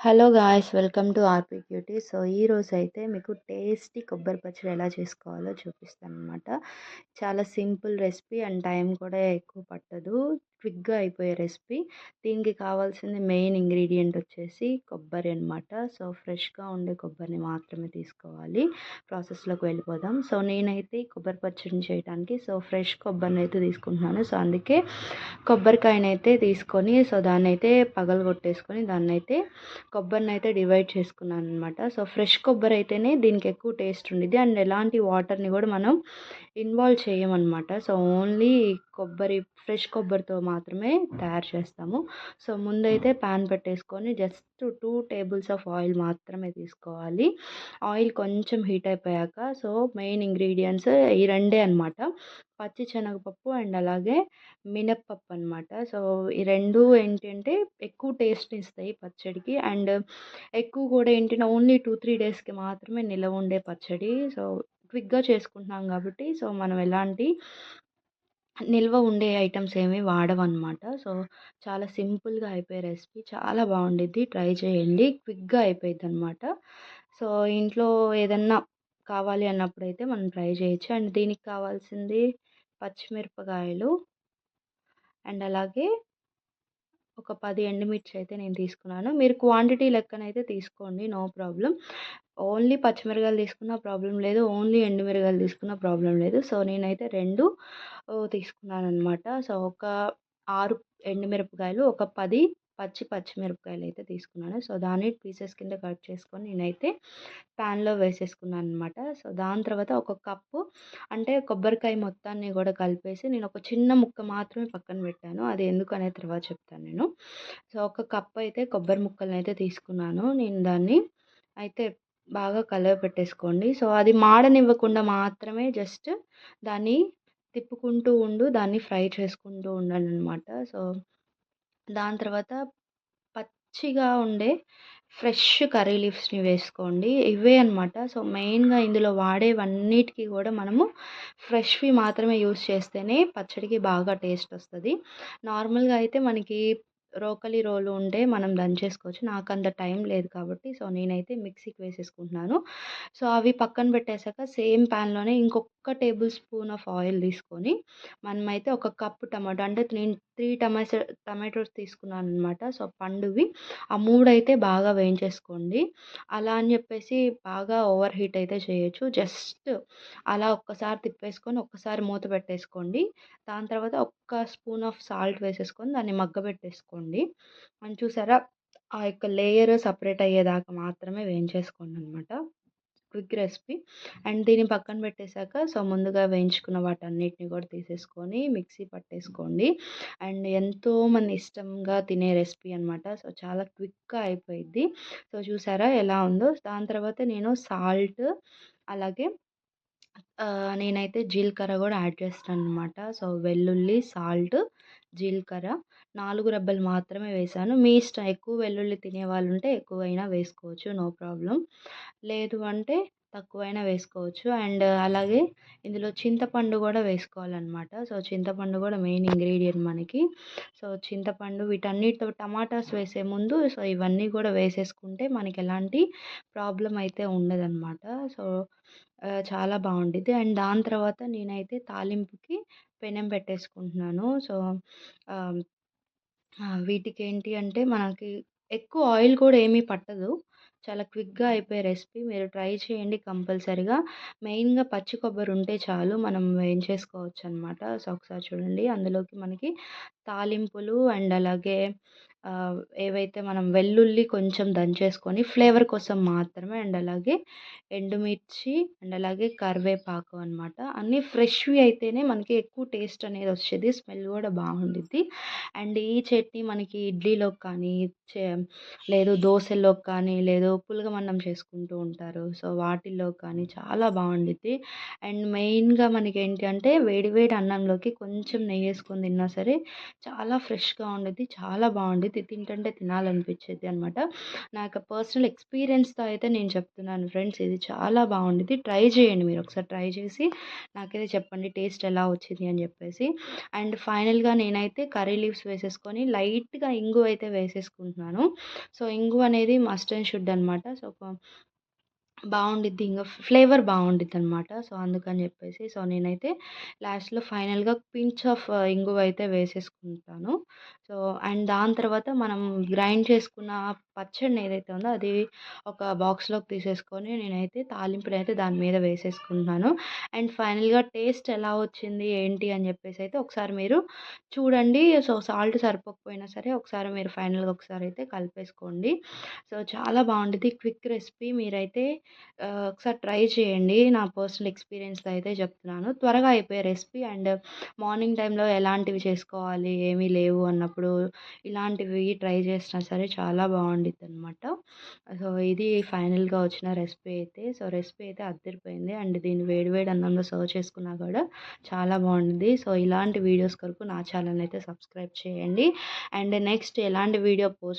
Hello guys, welcome to RP QT. So, ఈరోజైతే మీకు tasty కొబ్బరి పచ్చడి ఎలా చేసుకోవాలో చూపిస్తాననమాట. చాలా సింపుల్ రెసిపీ అండ్ టైం కూడా ఎక్కువ పట్టదు. క్విక్‌గా అయిపోయే రెసిపీ. దీనికి కావాల్సింది మెయిన్ ఇంగ్రీడియంట్ వచ్చేసి కొబ్బరి అనమాట. సో, ఫ్రెష్‌గా ఉండే కొబ్బరిని మాత్రమే తీసుకోవాలి. ప్రాసెస్‌లోకి వెళ్ళిపోదాం. సో, నేనైతే ఈ కొబ్బరి పచ్చడిని చేయడానికి ఫ్రెష్ కొబ్బరినైతే తీసుకుంటున్నాను. సో, అందుకే కొబ్బరికాయనైతే తీసుకొని దాన్నైతే పగలగొట్టేసుకొని దాన్నైతే కొబ్బరినైతే డివైడ్ చేసుకున్నాను అనమాట. సో, ఫ్రెష్ కొబ్బరి అయితేనే దీనికి ఎక్కువ టేస్ట్ ఉండిద్ది అండ్ ఎలాంటి వాటర్ని కూడా మనం ఇన్వాల్వ్ చేయమన్నమాట. సో, ఓన్లీ ఫ్రెష్ కొబ్బరితో మాత్రమే తయారు చేస్తాము. సో, ముందైతే ప్యాన్ పెట్టేసుకొని జస్ట్ 2 టేబుల్స్ ఆఫ్ ఆయిల్ మాత్రమే తీసుకోవాలి. ఆయిల్ కొంచెం హీట్ అయిపోయాక మెయిన్ ఇంగ్రీడియంట్స్ ఈ రెండే అనమాట. పచ్చి శనగపప్పు అండ్ అలాగే మినప్పప్పు అనమాట. సో, ఈ 2 ఏంటంటే ఎక్కువ టేస్ట్‌ని ఇస్తాయి పచ్చడికి అండ్ ఎక్కువ కూడా ఏంటంటే ఓన్లీ 2, 3 డేస్‌కి మాత్రమే నిలవ ఉండే పచ్చడి. సో, క్విక్‌గా చేసుకుంటున్నాం కాబట్టి మనం ఎలాంటి నిల్వ ఉండే ఐటెమ్స్ ఏమి వాడమనమాట. సో, చాలా సింపుల్‌గా అయిపోయే రెసిపీ. చాలా బావుండిద్ది. ట్రై చేయండి. క్విక్‌గా అయిపోయిద్దనమాట. సో, ఇంట్లో ఏదన్నా కావాలి అన్నప్పుడైతే మనం ట్రై చేయొచ్చు. అండ్ దీనికి కావాల్సింది పచ్చిమిరపకాయలు అండ్ అలాగే ఒక 10 ఎండుమిర్చి అయితే నేను తీసుకున్నాను. మీరు క్వాంటిటీ లెక్కనైతే తీసుకోండి. No problem. ఓన్లీ పచ్చిమిరపకాయలు తీసుకున్నా ప్రాబ్లమ్ లేదు. ఓన్లీ ఎండుమిరగాయలు తీసుకున్నా ప్రాబ్లమ్ లేదు. సో, నేనైతే 2 తీసుకున్నాననమాట. సో, ఒక 6 ఎండుమిరపకాయలు, ఒక 10 పచ్చిమిరపకాయలైతే తీసుకున్నాను. సో, దాన్ని పీసెస్ కింద కట్ చేసుకొని నేనైతే ప్యాన్‌లో వేసేసుకున్నాననమాట. సో, దాని తర్వాత ఒక కప్పు అంటే కొబ్బరికాయ మొత్తాన్ని గూడా కలిపేసి నేను ఒక చిన్న ముక్క మాత్రమే పక్కన పెట్టాను. అది ఎందుకనేది తర్వాత చెప్తాను నేను. సో, ఒక కప్ అయితే కొబ్బరి ముక్కలనైతే తీసుకున్నాను. నేను దాన్ని అయితే బాగా కలయపెట్టేసుకోండి. సో, అది మాడనివ్వకుండా మాత్రమే జస్ట్ దాన్ని తిప్పుకుంటూ దాన్ని ఫ్రై చేసుకుంటూ ఉండండనమాట. సో, దాని తర్వాత పచ్చిగా ఉండే ఫ్రెష్ కర్రీ లీవ్స్‌ని వేసుకోండి. ఇవే అనమాట. సో, మెయిన్‌గా ఇందులో వాడేవన్నిటికి గూడా మనము ఫ్రెష్‌వి మాత్రమే యూజ్ చేస్తేనే పచ్చడికి బాగా టేస్ట్ వస్తది. నార్మల్‌గా అయితే మనకి రోకలి రోలు ఉంటే మనం దంచేసుకోవచ్చు. నాకంత టైం లేదు కాబట్టి నేనైతే మిక్సీకి వేసేసుకుంటున్నాను. సో, అవి పక్కన పెట్టేసాక సేమ్ ప్యాన్‌లోనే ఇంకొక టేబుల్ స్పూన్ ఆఫ్ ఆయిల్ తీసుకొని మనమైతే ఒక కప్పు టమాటో అంటే నేను 3 టమాటోస్ తీసుకున్నాననమాట. సో, పండువి. ఆ 3 అయితే బాగా వేయించేసుకోండి. అలా అని చెప్పేసి బాగా ఓవర్ హీట్ అయితే చేయొచ్చు. జస్ట్ అలా ఒక్కసారి తిప్పేసుకొని, ఒక్కసారి మూత పెట్టేసుకోండి. దాని తర్వాత ఒక్క స్పూన్ ఆఫ్ సాల్ట్ వేసేసుకొని దాన్ని మగ్గబెట్టేసుకోండి. అండ్ చూసారా? ఆ యొక్క లేయర్ సెపరేట్ అయ్యేదాకా మాత్రమే వేయించేసుకోండనమాట. Quick recipe. అండ్ దీన్ని పక్కన పెట్టేసాక ముందుగా వేయించుకున్న వాటన్నిటిని కూడా తీసేసుకొని మిక్సీ పట్టేసుకోండి. అండ్ ఎంతోమంది ఇష్టంగా తినే రెసిపీ అనమాట. సో, చాలా క్విక్‌గా అయిపోయిద్ది. సో, చూసారా ఎలా ఉందో? దాని తర్వాత నేను సాల్ట్ అలాగే నేనైతే జీలకర్ర గూడా యాడ్ చేస్తాననమాట. సో, వెల్లుల్లి, సాల్ట్, జీలకర్ర 4 రెబ్బలు మాత్రమే వేశాను. మీ ఇష్టం. ఎక్కువ వెల్లుల్లి తినేవాళ్ళుంటే ఎక్కువైనా వేసుకోవచ్చు. No problem. లేదు అంటే తక్కువైనా వేసుకోవచ్చు. అండ్ అలాగే ఇందులో చింతపండు గూడా వేసుకోవాలనమాట. సో, చింతపండు గూడా మెయిన్ ఇంగ్రీడియంట్ మనకి. సో, చింతపండు వీటన్నిటితో టమాటాస్ వేసే ముందు ఇవన్నీ గూడా వేసేసుకుంటే మనకెలాంటి ప్రాబ్లమ్ అయితే ఉండదనమాట. సో, చాలా బావుండిద్ది. అండ్ దాని తర్వాత నేనైతే తాలింపుకి పెనం పెట్టేసుకుంటున్నాను. సో, ఆహ్, వీటికేంటి అంటే మనకి ఎక్కువ ఆయిల్ కూడా ఏమీ పట్టదు. చాలా క్విక్‌గా అయిపోయే రెసిపీ. మీరు ట్రై చేయండి కంపల్సరీగా. మెయిన్‌గా పచ్చి కొబ్బరి ఉంటే చాలు మనం వేయించేసుకోవచ్చనమాట. సో, ఒకసారి చూడండి అందులోకి మనకి తాలింపులు అండ్ అలాగే ఏవైతే మనం వెల్లుల్లి కొంచెం దంచేసుకొని ఫ్లేవర్ కోసం మాత్రమే అండ్ అలాగే ఎండుమిర్చి అండ్ అలాగే కరివేపాకు అనమాట. అన్నీ ఫ్రెష్‌వి అయితేనే మనకి ఎక్కువ టేస్ట్ అనేది వచ్చేది. స్మెల్ కూడా బాగుండిద్ది. అండ్ ఈ చట్నీ మనకి ఇడ్లీలోకి కానీ, చే లేదు దోసల్లోకి కానీ, లేదు పులగమన్నం చేసుకుంటూ ఉంటారు. సో, వాటిల్లోకి కానీ చాలా బావుండిద్ది. అండ్ మెయిన్‌గా మనకేంటి అంటే వేడి వేడి అన్నంలోకి కొంచెం నెయ్యేసుకొని తిన్నా సరే చాలా ఫ్రెష్‌గా ఉండిద్ది. చాలా బావుండిద్ది. తింటుంటే తినాలనిపించిద్ది అనమాట. నా యొక్క పర్సనల్ ఎక్స్‌పీరియన్స్‌తో అయితే నేను చెప్తున్నాను ఫ్రెండ్స్. ఇది చాలా బావుండిద్ది. ట్రై చేయండి మీరు. ఒకసారి ట్రై చేసి నాకైతే చెప్పండి టేస్ట్ ఎలా వచ్చింది అని చెప్పేసి. అండ్ ఫైనల్‌గా నేనైతే కర్రీ లీవ్స్ వేసేసుకొని లైట్‌గా ఇంగువ అయితే వేసేసుకుంటున్నాను. సో, ఇంగువ అనేది మస్ట్ అండ్ షుడ్ అనమాట. సో, బావుండిద్ది. ఇంగ ఫ్లేవర్ బావుండిద్దనమాట. సో, అందుకని జెప్పేసి నేనైతే లాస్ట్‌లో ఫైనల్‌గా పించ్ ఆఫ్ ఇంగువైతే వేసేసుకుంటాను. సో, అండ్ దాని తర్వాత మనం గ్రైండ్ చేసుకున్న పచ్చడినేదైతే ఉందో అది ఒక బాక్స్‌లోకి తీసేసుకొని నేనైతే తాలింపునైతే దాని మీద వేసేసుకుంటున్నాను. అండ్ ఫైనల్‌గా టేస్ట్ ఎలా వచ్చింది, ఏంటి అని జెప్పేసైతే ఒకసారి మీరు చూడండి. సో, సాల్ట్ సరిపోకపోయినా సరే ఒకసారి మీరు ఫైనల్‌గా ఒకసారైతే కలిపేసుకోండి. సో, చాలా బావుండిద్ది. క్విక్ రెసిపీ మీరైతే ఒకసారి ట్రై చేయండి. నా పర్సనల్ ఎక్స్‌పీరియన్స్‌తో అయితే చెప్తున్నాను. త్వరగా అయిపోయే రెసిపీ అండ్ మార్నింగ్ టైమ్‌లో ఎలాంటివి చేసుకోవాలి, ఏమీ లేవు అన్నప్పుడు ఇలాంటివి ట్రై చేసినా సరే చాలా బావుండిద్దనమాట. సో, ఇది ఫైనల్‌గా వచ్చిన రెసిపీ అయితే. సో, రెసిపీ అయితే అద్దిరిపోయింది. అండ్ దీన్ని వేడి వేడి అన్నంలో సర్వ్ చేసుకున్నా కూడా చాలా బావుండిద్ది. సో, ఇలాంటి వీడియోస్ కొరకు నా ఛానెల్‌ని అయితే సబ్స్క్రైబ్ చేయండి. అండ్ నెక్స్ట్ ఎలాంటి వీడియో పోస్ట్